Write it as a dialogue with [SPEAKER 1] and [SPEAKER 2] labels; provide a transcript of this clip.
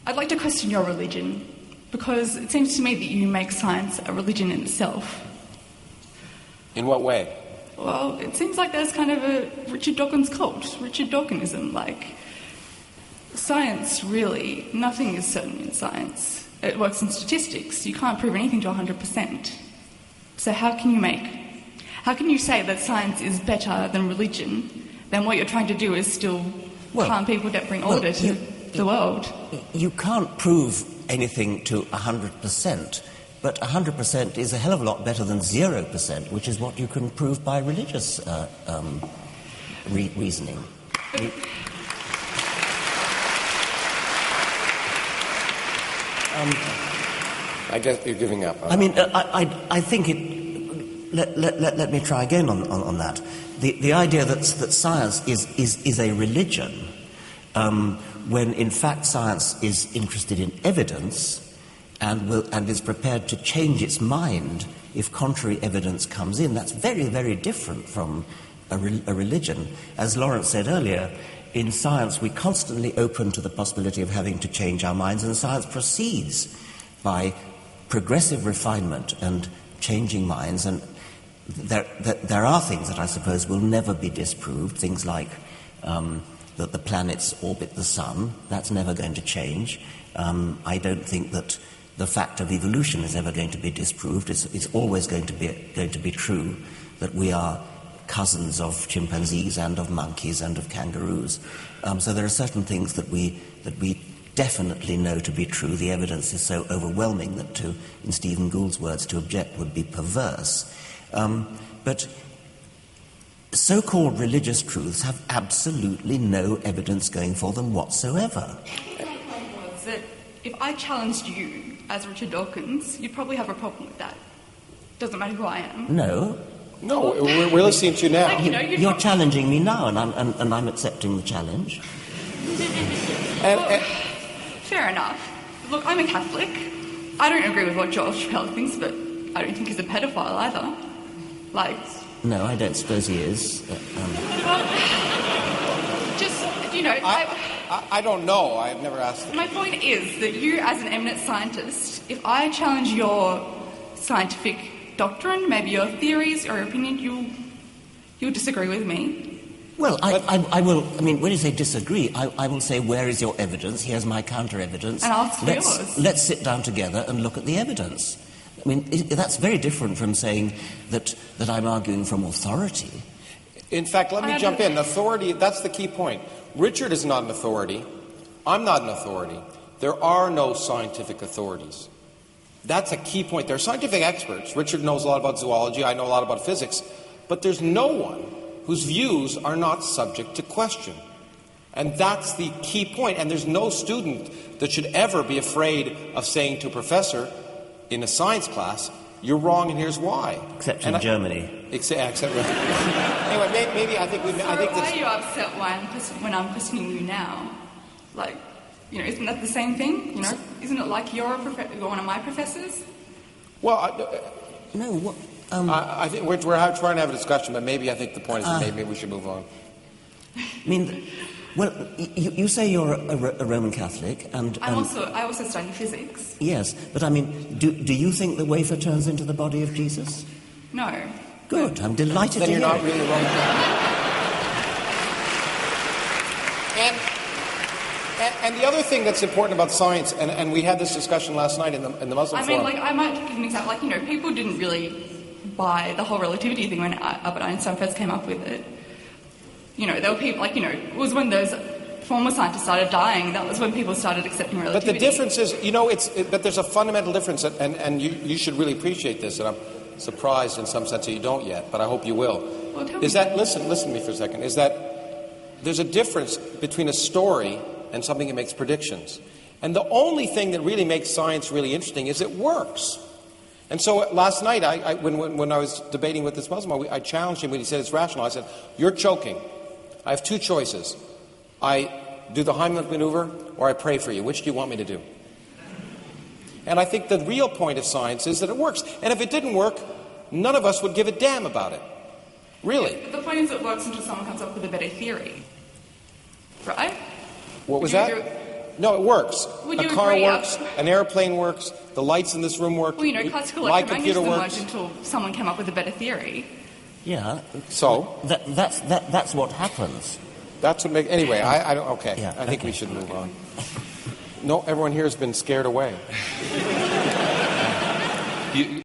[SPEAKER 1] I'd like to question your religion, because it seems to me that you make science a religion in itself.
[SPEAKER 2] In what way?
[SPEAKER 1] Well, it seems like there's kind of a Richard Dawkins cult, Richard Dawkinism, like science, really, nothing is certain in science. It works in statistics. You can't prove anything to 100%. So how can you say that science is better than religion, then what you're trying to do is still harm people that bring order to the world?
[SPEAKER 3] You can't prove anything to 100%, but 100% is a hell of a lot better than 0%, which is what you can prove by religious reasoning.
[SPEAKER 2] I guess you're giving up.
[SPEAKER 3] I mean, I think it... Let me try again on that. The idea that science is a religion, when in fact science is interested in evidence and is prepared to change its mind if contrary evidence comes in, that's very, very different from a religion. As Lawrence said earlier, in science we constantly open to the possibility of having to change our minds, and science proceeds by progressive refinement and changing minds, and there are things that I suppose will never be disproved, things like that the planets orbit the sun. That's never going to change. I don't think that the fact of evolution is ever going to be disproved. It's always going to be true that we are cousins of chimpanzees and of monkeys and of kangaroos. So there are certain things that we definitely know to be true. The evidence is so overwhelming that, in Stephen Gould's words, to object would be perverse. But so-called religious truths have absolutely no evidence going for them whatsoever.
[SPEAKER 1] My point was that if I challenged you as Richard Dawkins, you'd probably have a problem with that. Doesn't matter who I am.
[SPEAKER 3] No.
[SPEAKER 2] No, we're listening to you now.
[SPEAKER 1] Like,
[SPEAKER 3] you're challenging me now, and I'm accepting the challenge.
[SPEAKER 1] Fair enough. Look, I'm a Catholic. I don't agree with what George Chappelle thinks, but I don't think he's a pedophile either. Like...
[SPEAKER 3] No, I don't suppose he is.
[SPEAKER 1] Just, you know...
[SPEAKER 2] I don't know. I've never asked...
[SPEAKER 1] My point is that you, as an eminent scientist, if I challenge your scientific doctrine, maybe your theories or opinion, you'll disagree with me.
[SPEAKER 3] Well, I will... I mean, when you say disagree, I will say, where is your evidence? Here's my counter-evidence.
[SPEAKER 1] And ask for yours.
[SPEAKER 3] Let's sit down together and look at the evidence. I mean, that's very different from saying that I'm arguing from authority.
[SPEAKER 2] In fact, let me jump in. Authority, that's the key point. Richard is not an authority. I'm not an authority. There are no scientific authorities. That's a key point. There are scientific experts. Richard knows a lot about zoology. I know a lot about physics. But there's no one whose views are not subject to question. And that's the key point. And there's no student that should ever be afraid of saying to a professor in a science class, you're wrong and here's why.
[SPEAKER 3] Except in Germany.
[SPEAKER 2] Except anyway, maybe I think
[SPEAKER 1] why are you upset when I'm questioning you now? Like, you know, isn't that the same thing? You know, isn't it like you're one of my professors?
[SPEAKER 2] Well,
[SPEAKER 3] no. What?
[SPEAKER 2] I think we're trying to have a discussion, but maybe I think the point is that maybe we should move on.
[SPEAKER 3] I mean, well, you say you're a Roman Catholic, and
[SPEAKER 1] I also study physics.
[SPEAKER 3] Yes, but I mean, do you think the wafer turns into the body of Jesus?
[SPEAKER 1] No.
[SPEAKER 3] Good. I'm delighted
[SPEAKER 2] to hear. Then you're not really a Roman Catholic. And the other thing that's important about science, and we had this discussion last night in the Muslim forum.
[SPEAKER 1] Like, I might give an example. Like, you know, people didn't really buy the whole relativity thing when Albert Einstein first came up with it. You know, there were people, like, you know, it was when those former scientists started dying, that was when people started accepting relativity. But
[SPEAKER 2] the difference is, you know, but there's a fundamental difference, and you should really appreciate this, and I'm surprised in some sense that you don't yet, but I hope you will.
[SPEAKER 1] Well,
[SPEAKER 2] listen to me for a second, is that there's a difference between a story and something that makes predictions. And the only thing that really makes science really interesting is it works. And so last night, when I was debating with this Muslim, I challenged him when he said it's rational. I said, you're choking. I have two choices. I do the Heimlich maneuver or I pray for you. Which do you want me to do? And I think the real point of science is that it works. And if it didn't work, none of us would give a damn about it. Really.
[SPEAKER 1] The point is it works until someone comes up with a better theory. Right?
[SPEAKER 2] What was that? No, it works.
[SPEAKER 1] Would
[SPEAKER 2] A
[SPEAKER 1] you
[SPEAKER 2] car
[SPEAKER 1] agree?
[SPEAKER 2] works, an airplane works, the lights in this room work,
[SPEAKER 1] Well, classical
[SPEAKER 2] my
[SPEAKER 1] electromagnetism
[SPEAKER 2] computer
[SPEAKER 1] worked
[SPEAKER 2] works.
[SPEAKER 1] until someone came up with a better theory.
[SPEAKER 3] Yeah.
[SPEAKER 2] So?
[SPEAKER 3] That's what happens.
[SPEAKER 2] That's what makes... Anyway, I don't... Okay,
[SPEAKER 3] Yeah,
[SPEAKER 2] I think
[SPEAKER 3] okay.
[SPEAKER 2] we should move on. No, everyone here has been scared away.